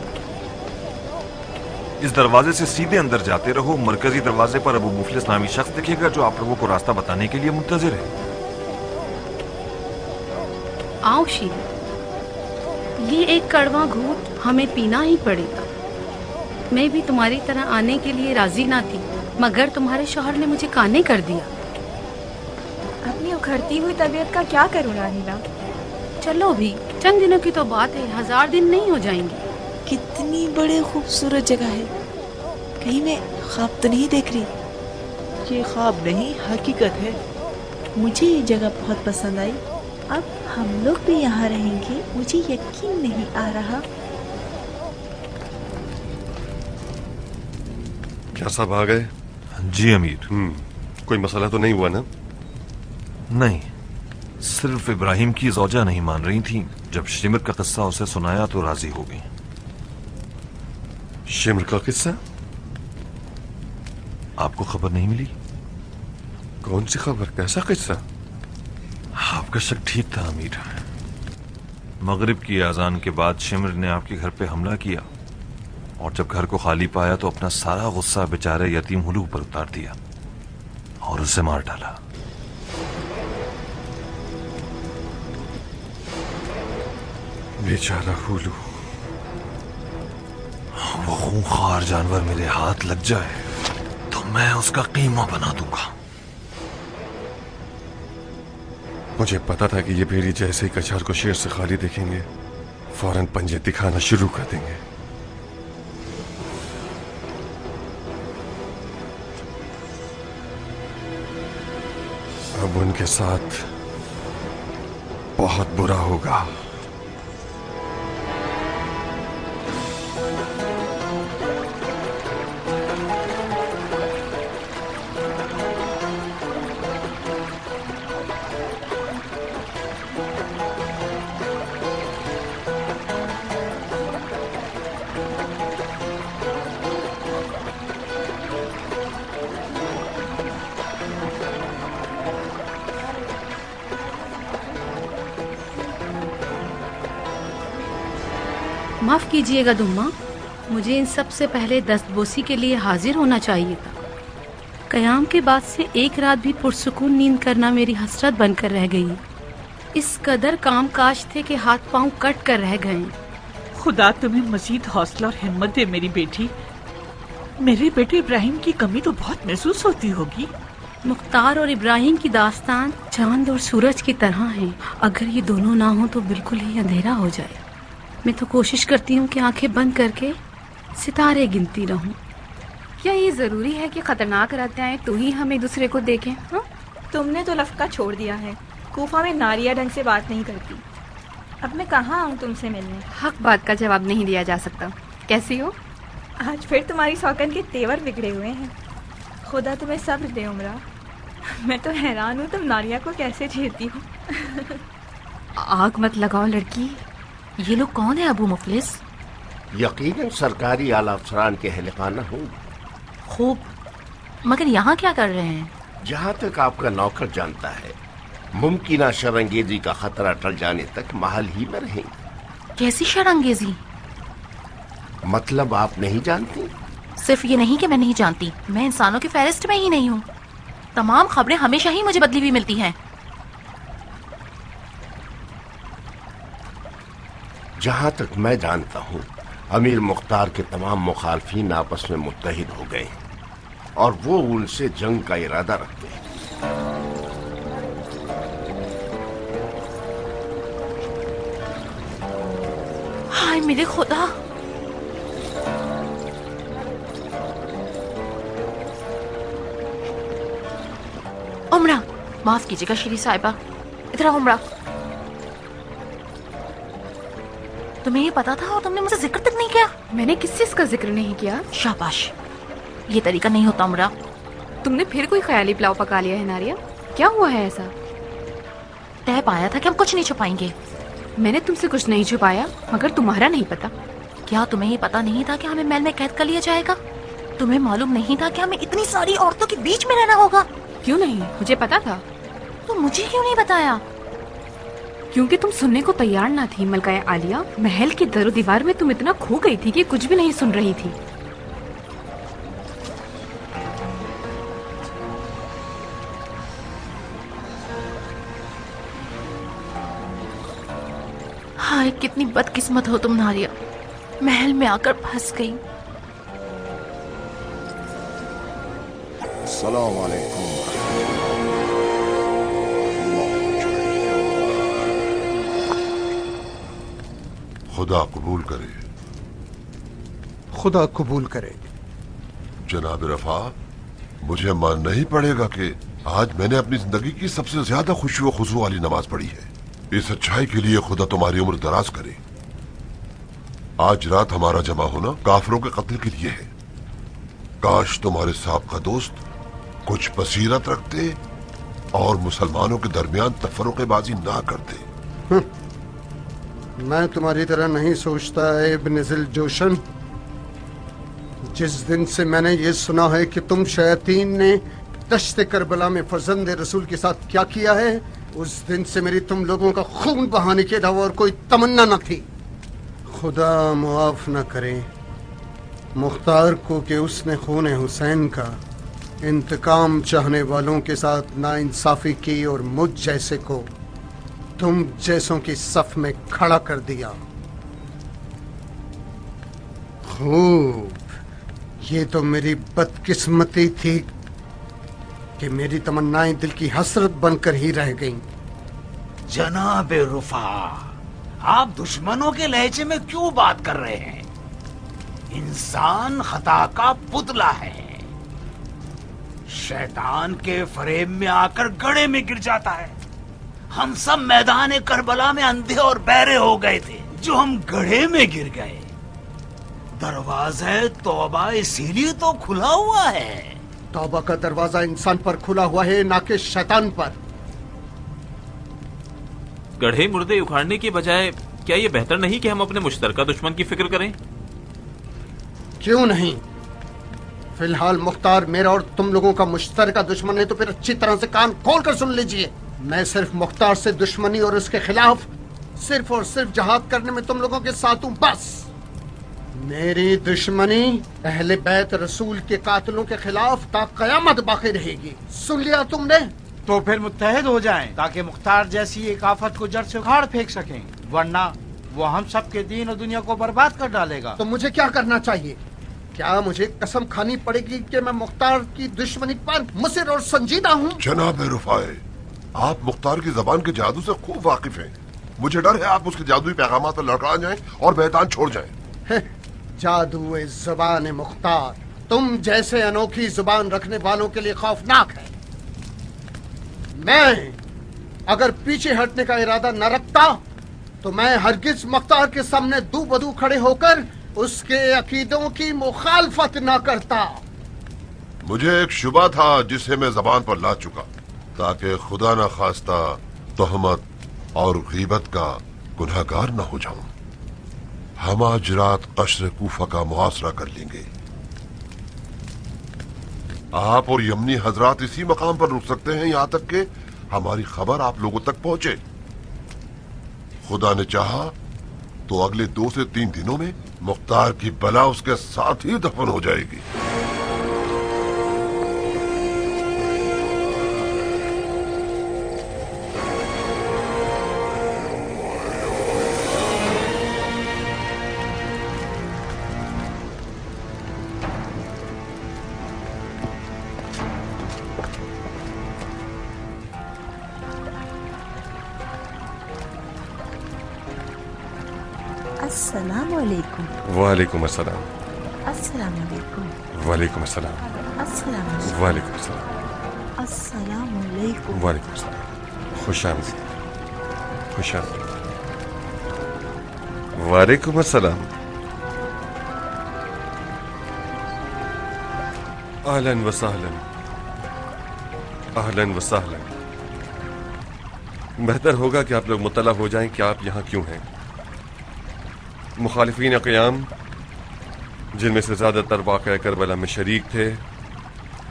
इस दरवाजे से सीधे अंदर जाते रहो। मरकजी दरवाजे पर अबू मुफलिस नामी शख्स दिखेगा जो आप लोगों को रास्ता बताने के लिए मुंतजिर है। आओ शीला, ये एक कड़वा घूंट हमें पीना ही पड़ेगा। मैं भी तुम्हारी तरह आने के लिए राजी ना थी, मगर तुम्हारे शौहर ने मुझे काने कर दिया। अपनी उखड़ती हुई तबीयत का क्या करूँ राहिला? चलो भी, चंद दिनों की तो बात है, 1000 दिन नहीं हो जाएंगे। कितनी बड़ी खूबसूरत जगह है, कहीं मैं ख्वाब तो नहीं देख रही? ये ख्वाब नहीं, हकीकत है। मुझे ये जगह बहुत पसंद आई। अब हम लोग भी यहाँ रहेंगे, मुझे यकीन नहीं आ रहा। क्या सब आ गए? जी अमीर। कोई मसला तो नहीं हुआ ना? नहीं, सिर्फ इब्राहिम की ज़ौजा नहीं मान रही थी। जब शिमर का किस्सा उसे सुनाया तो राजी हो गई। शिमर का किस्सा? आपको खबर नहीं मिली? कौन सी खबर, कैसा किस्सा? आपका शक ठीक था अमीर। मगरिब की अजान के बाद शिमर ने आपके घर पे हमला किया और जब घर को खाली पाया तो अपना सारा गुस्सा बेचारे यतीम हुलू पर उतार दिया और उसे मार डाला। बेचारा हुलू। वो खूंखार जानवर मेरे हाथ लग जाए तो मैं उसका कीमा बना दूंगा। मुझे पता था कि ये भेड़ी जैसे ही कछार को शेर से खाली देखेंगे फौरन पंजे दिखाना शुरू कर देंगे। अब उनके साथ बहुत बुरा होगा। माफ कीजिएगा दुम्मा, मुझे इन सब से पहले दस्तबोसी के लिए हाजिर होना चाहिए था। कयाम के बाद से एक रात भी पुरसुकून नींद करना मेरी हसरत बनकर रह गई। इस कदर काम काज थे कि हाथ पांव कट कर रह गए। खुदा तुम्हें मजीद हौसला और हिम्मत दे मेरी बेटी। मेरे बेटे इब्राहिम की कमी तो बहुत महसूस होती होगी। मुख्तार और इब्राहिम की दास्तान चांद और सूरज की तरह है। अगर ये दोनों ना हो तो बिल्कुल ही अंधेरा हो जाए। मैं तो कोशिश करती हूँ कि आंखें बंद करके सितारे गिनती रहूं। क्या ये जरूरी है कि खतरनाक रहते हैं तो ही हम एक दूसरे को देखें? हाँ? तुमने तो लफका छोड़ दिया है। कूफा में नारिया ढंग से बात नहीं करती। अब मैं कहाँ आऊँ तुमसे मिलने? हक बात का जवाब नहीं दिया जा सकता। कैसी हो? आज फिर तुम्हारी सौकन के तेवर बिगड़े हुए हैं। खुदा तुम्हें सब्र दे उमरा। मैं तो हैरान हूँ तुम नारिया को कैसे झेलती हो। आग मत लगाओ लड़की। ये लोग कौन है अबू मुफलिस? यकीनन सरकारी आला अफसरान के अहलखाना हूँ। खूब, मगर यहाँ क्या कर रहे हैं? जहाँ तक आपका नौकर जानता है, मुमकिन शरंगेजी का खतरा टल जाने तक महल ही में रहेंगे। कैसी शरंगेजी? मतलब आप नहीं जानती? सिर्फ ये नहीं कि मैं नहीं जानती, मैं इंसानों की फहरिस्त में ही नहीं हूँ। तमाम खबरें हमेशा ही मुझे बदली हुई मिलती हैं। जहाँ तक मैं जानता हूँ, अमीर मुख्तार के तमाम मुखालफीन आपस में मुत्तहिद हो गए और वो उनसे जंग का इरादा रखते हैं। हाय मेरे खुदा! उमरा, माफ कीजिएगा श्री साहिबा, इधर आओ उमरा। तुम्हें ये पता था और तुमने मुझसे जिक्र तक नहीं किया? मैंने किस चीज का जिक्र नहीं किया? शाबाश, ये तरीका नहीं होता उमरा। तुमने फिर कोई ख्याली पुलाव पका लिया है नारिया? क्या हुआ है ऐसा? तय पाया था कि हम कुछ नहीं छुपाएंगे। मैंने तुमसे कुछ नहीं छुपाया, मगर तुम्हारा नहीं पता। क्या तुम्हें ये पता नहीं था कि हमें महल में कैद कर लिया जाएगा? तुम्हें मालूम नहीं था कि हमें इतनी सारी औरतों के बीच में रहना होगा? क्यों नहीं, मुझे पता था। तो मुझे क्यों नहीं बताया? क्योंकि तुम सुनने को तैयार ना थी मलकाए आलिया। महल की दरो दीवार में तुम इतना खो गई थी कि कुछ भी नहीं सुन रही थी। हाय, कितनी बदकिस्मत हो तुम नारिया, महल में आकर फंस गई। अस्सलाम वालेकुम। खुदा कबूल करे। खुदा कबूल करे। जनाब रफा, मुझे मानना ही पड़ेगा कि आज मैंने अपनी जिंदगी की सबसे ज्यादा खुशी व खुशू वाली नमाज पढ़ी है। इस अच्छाई के लिए खुदा तुम्हारी उम्र दराज करे। आज रात हमारा जमा होना काफिरों के कत्ल के लिए है। काश तुम्हारे साबका दोस्त कुछ बसीरत रखते और मुसलमानों के दरमियान तफर्रुक़ेबाजी ना करते। मैं तुम्हारी तरह नहीं सोचता इब्न ज़िल जोशन। जिस दिन से मैंने ये सुना है कि तुम शैतान ने दश्त करबला में फर्जंद रसूल के साथ क्या किया है, उस दिन से मेरी तुम लोगों का खून बहाने के अलावा और कोई तमन्ना न थी। खुदा मुआफ न करे मुख्तार को कि उसने खून हुसैन का इंतकाम चाहने वालों के साथ नाइंसाफी की और मुझ जैसे को तुम जैसों की सफ में खड़ा कर दिया। खूब, ये तो मेरी बदकिस्मती थी कि मेरी तमन्नाएं दिल की हसरत बनकर ही रह गईं। जनाब रुफा, आप दुश्मनों के लहजे में क्यों बात कर रहे हैं? इंसान खता का पुतला है, शैतान के फरेब में आकर गड्ढे में गिर जाता है। हम सब मैदान करबला में अंधे और बहरे हो गए थे, जो हम गड्ढे में गिर गए। दरवाजा तौबा इसीलिए तो खुला हुआ है। तौबा का दरवाजा इंसान पर खुला हुआ है, ना कि शैतान पर। गड्ढे मुर्दे उखाड़ने के बजाय क्या ये बेहतर नहीं कि हम अपने मुश्तरका दुश्मन की फिक्र करें? क्यों नहीं? फिलहाल मुख्तार मेरा और तुम लोगों का मुश्तरका दुश्मन है, तो फिर अच्छी तरह से कान खोल कर सुन लीजिए। मैं सिर्फ मुख्तार से दुश्मनी और उसके खिलाफ सिर्फ और सिर्फ जहाद करने में तुम लोगों के साथ हूँ, बस। मेरी दुश्मनी अहले बैत रसूल के कातिलों के खिलाफ ता कयामत बाकी रहेगी। सुन लिया तुमने? तो फिर मुत्तहिद हो जाएं, ताकि मुख्तार जैसी एक आफत को जड़ से उखाड़ फेंक सकें, वरना वो हम सब के दीन और दुनिया को बर्बाद कर डालेगा। तो मुझे क्या करना चाहिए? क्या मुझे कसम खानी पड़ेगी कि मैं मुख्तार की दुश्मनी पर मुसिर और संजीदा हूँ? जनाब रुफाए, आप मुख्तार की जबान के जादू से खूब वाकिफ हैं। मुझे डर है आप उसके जादुई पैगामात पर लड़खड़ा जाएं और मैदान छोड़ जाएं। जादू जुबान मुख्तार तुम जैसे अनोखी जुबान रखने वालों के लिए खौफनाक है। मैं अगर पीछे हटने का इरादा न रखता तो मैं हरगिज मुख्तार के सामने दू बदू खड़े होकर उसके अकीदों की मुखालफत न करता। मुझे एक शुबा था जिसे मैं जबान पर ला चुका, ताकि खुदा न खास्ता तोहमत और गीबत का गुनहगार न हो जाऊं। हम आज रात कश्र कूफा का मुहासरा कर लेंगे। आप और यमनी हजरात इसी मकाम पर रुक सकते हैं यहाँ तक कि हमारी खबर आप लोगों तक पहुंचे। खुदा ने चाहा तो अगले 2 से 3 दिनों में मुख्तार की बला उसके साथ ही दफन हो जाएगी। अस्सलाम वालेकुम। वालेकुम अस्सलाम। अस्सलाम वालेकुम। वालेकुम अस्सलाम। अस्सलाम वालेकुम। वालेकुम अस्सलाम। अस्सलाम वालेकुम। वालेकुम अस्सलाम। खुश आमदीद। खुश आमदीद। वालेकुम अस्सलाम। आहलन व सहलन, आहलन व सहलन। बेहतर होगा कि आप लोग मुतला हो जाएं कि आप यहाँ क्यों हैं। मुखालिफीन क़याम, जिनमें से ज़्यादातर वाक़या करबला में शरीक थे,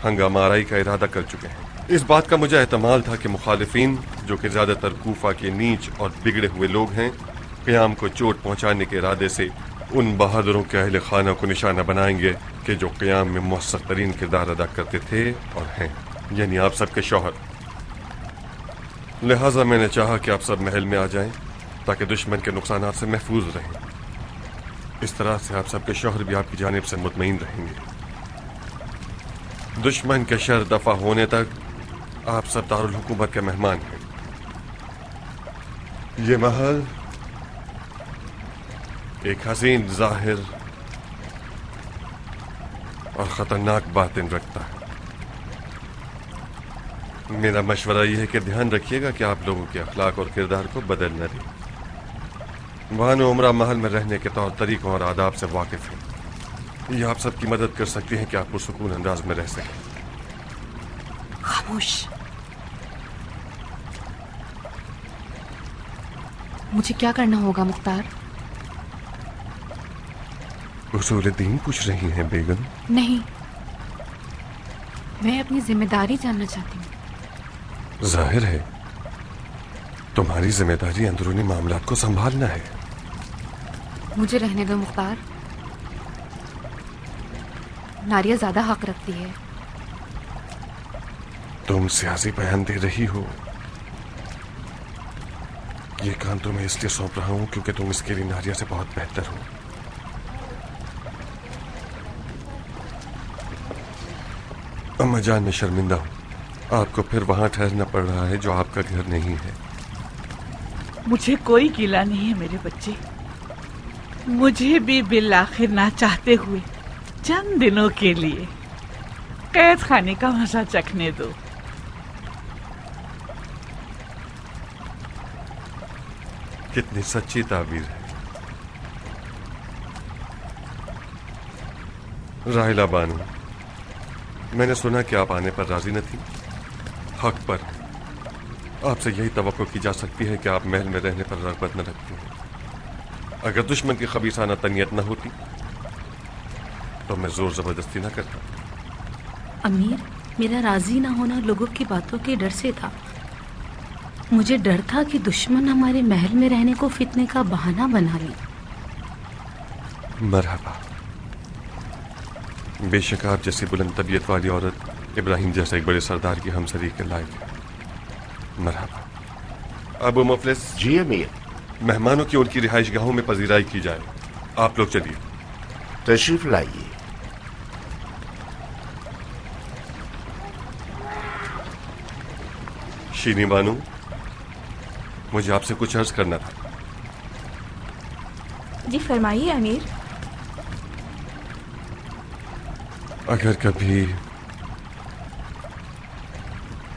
हंगामा आराई का इरादा कर चुके हैं। इस बात का मुझे एहतमाल था कि मुखालिफीन, जो कि ज़्यादातर कूफा के नीच और बिगड़े हुए लोग हैं, क़याम को चोट पहुँचाने के इरादे से उन बहादुरों के अहल खाना को निशाना बनाएंगे कि जो क़याम में मुअस्सर तरीन किरदार अदा करते थे और हैं, यानी आप सबके शौहर। लिहाजा मैंने चाहा कि आप सब महल में आ जाएं ताकि दुश्मन के नुकसानात से महफूज रहें। इस तरह से आप सबके शौहर भी आपकी जानिब से मुतमईन रहेंगे। दुश्मन के शर दफा होने तक आप सब दारुल हुकूमत के मेहमान हैं। ये महल एक हसीन जाहिर और खतरनाक बातिन रखता है। मेरा मशवरा यह है कि ध्यान रखिएगा कि आप लोगों के अखलाक और किरदार को बदल न दें। बानो उमरा महल में रहने के तौर तरीकों और आदाब से वाकिफ हैं। ये आप सबकी मदद कर सकती हैं कि आप पुरसुकून अंदाज में रह सकें। खामोश। मुझे क्या करना होगा मुख्तार? उसूल दीन पूछ रही हैं बेगम? नहीं, मैं अपनी जिम्मेदारी जानना चाहती हूँ। जाहिर है तुम्हारी जिम्मेदारी अंदरूनी मामलात को संभालना है। मुझे रहने दो मुख्तार। नारिया ज्यादा हक रखती है। तुम सियासी बयान दे रही हो। ये काम तुम्हें इसलिए सौंप रहा हूं क्योंकि तुम इसके लिए नारिया से बहुत बेहतर हो। अम्मा जान, मैं शर्मिंदा हूं। आपको फिर वहां ठहरना पड़ रहा है जो आपका घर नहीं है। मुझे कोई गिला नहीं है मेरे बच्चे। मुझे भी बिल आखिर ना चाहते हुए चंद दिनों के लिए कैद खाने का मजा चखने दो। कितनी सच्ची ताबीर है। राहिला बानू, मैंने सुना कि आप आने पर राजी न थी। हक पर आपसे यही तवक्को की जा सकती है कि आप महल में रहने पर रग़बत न रखती हैं। अगर दुश्मन की खबीसाना तनीयत न होती तो मैं जोर जबरदस्ती न करता। अमीर, मेरा राजी ना होना लोगों की बातों के डर से था। मुझे डर था कि दुश्मन हमारे महल में रहने को फितने का बहाना बना ले। मरहबा। बेशक आप जैसी बुलंद तबीयत वाली औरत इब्राहिम जैसे एक बड़े सरदार की हमसरी के लायक है। मरहबा। अबू मुफलिस। जी अमीर। मेहमानों की उनकी रिहाइश गाहों में पजीराई की जाए। आप लोग चलिए। तशरीफ लाइए। शीनी बानू, मुझे आपसे कुछ अर्ज करना था। जी फरमाइए अमीर। अगर कभी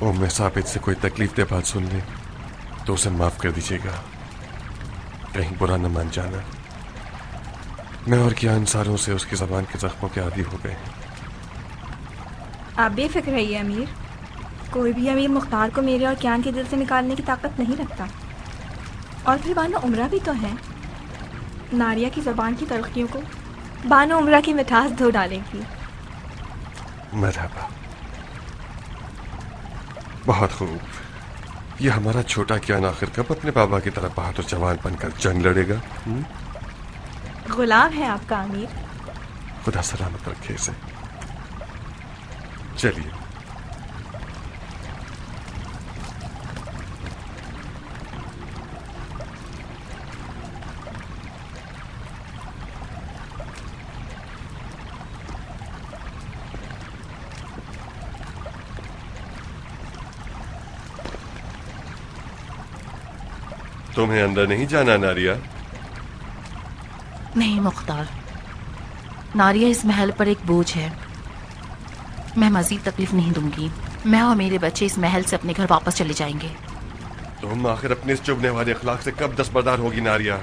उम्मे साबित से कोई तकलीफ दे बात सुन ले तो उसे माफ कर दीजिएगा। कहीं बुरा न मान जाना। मैं और क्या इंसानों से उसकी जबान के जख्मों के आदी हो गए हैं। आप बेफिक्र रहिए अमीर। कोई भी अमीर मुख्तार को मेरे और क्यान के दिल से निकालने की ताकत नहीं रखता। और फिर बानो उमरा भी तो है। नारिया की जबान की तलखियों को बानो उमरा की मिठास धो डालेगी। मरहबा। बहुत खूब। ये हमारा छोटा क्यान आखिर कब अपने बाबा की तरह बहादुर जवान बनकर जंग लड़ेगा? गुलाम है आपका अमीर। खुदा सलामत रखे इसे। चलिए। तुम्हें अंदर नहीं जाना नारिया? नहीं मुख्तार, नारिया इस महल पर एक बोझ है। मैं मजीद तकलीफ नहीं दूंगी। मैं और मेरे बच्चे इस महल से अपने घर वापस चले जाएंगे। तुम आखिर अपने इस चुभने वाले अखलाक से कब दस्तबरदार होगी नारिया?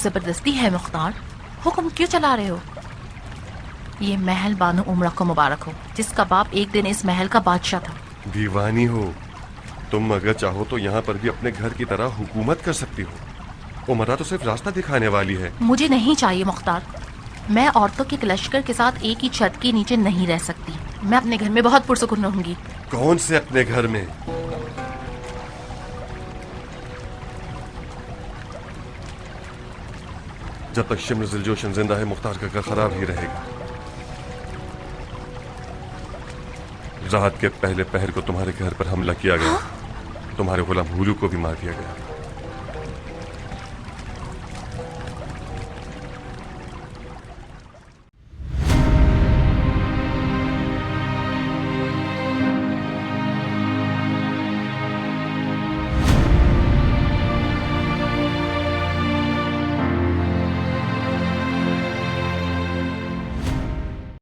जबरदस्ती है मुख्तार? हुक्म क्यों चला रहे हो? ये महल बानो उमरा को मुबारक हो, जिसका बाप एक दिन इस महल का बादशाह था। दीवानी हो तुम, अगर चाहो तो यहाँ पर भी अपने घर की तरह हुकूमत कर सकती हो। उमरा तो सिर्फ रास्ता दिखाने वाली है। मुझे नहीं चाहिए मुख्तार। मैं औरतों के एक लश्कर के साथ एक ही छत के नीचे नहीं रह सकती। मैं अपने घर में बहुत पुरसुकून रहूंगी। कौन से अपने घर में? जब तक शिम्र जिलजोशन जिंदा है, मुख्तार का घर खराब ही रहेगा। रात के पहले पहर को तुम्हारे घर पर हमला किया गया। तुम्हारे गुलाम हुलू को भी मार दिया गया।